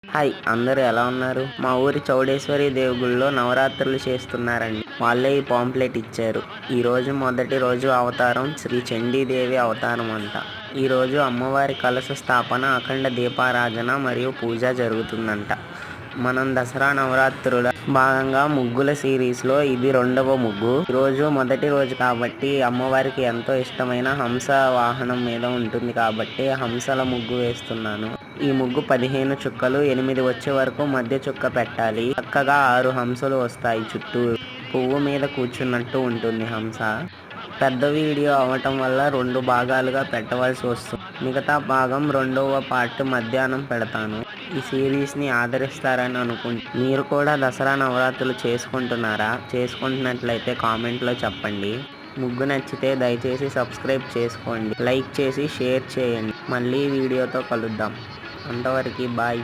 Hi, అందరూ ఎలా ఉన్నారు? మా ఊరి చౌడేశ్వరి దేవుగుళ్ళో నవరాత్రులు చేస్తున్నారండి. వాళ్ళే ఈ పాంప్లెట్ ఇచ్చారు. ఈరోజు మొదటి రోజు అవతారం శ్రీ చండీదేవి అవతారం అంట. ఈరోజు అమ్మవారి కలశ స్థాపన, అఖండ దీపారాధన మరియు పూజ జరుగుతుందంట. మనం దసరా నవరాత్రుల భాగంగా ముగ్గుల సిరీస్లో ఇది రెండవ ముగ్గు. ఈరోజు మొదటి రోజు కాబట్టి అమ్మవారికి ఎంతో ఇష్టమైన హంస వాహనం మీద ఉంటుంది కాబట్టి హంసల ముగ్గు వేస్తున్నాను. ఈ ముగ్గు 15 చుక్కలు, 8 వచ్చే వరకు మధ్య చుక్క పెట్టాలి. చక్కగా 6 హంసలు వస్తాయి. చుట్టూ పువ్వు మీద కూర్చున్నట్టు ఉంటుంది హంస. పెద్ద వీడియో అవటం వల్ల 2 భాగాలుగా పెట్టవలసి వస్తుంది. మిగతా భాగం రెండవ పార్ట్ మధ్యాహ్నం పెడతాను. ఈ సిరీస్ని ఆదరిస్తారని అనుకుంటున్నాను. మీరు కూడా దసరా నవరాత్రులు చేసుకుంటున్నారా? చేసుకుంటున్నట్లయితే కామెంట్లో చెప్పండి. ముగ్గు నచ్చితే దయచేసి సబ్స్క్రైబ్ చేసుకోండి, లైక్ చేసి షేర్ చేయండి. మళ్ళీ వీడియోతో కలుద్దాం. అంతవరకు బాయ్.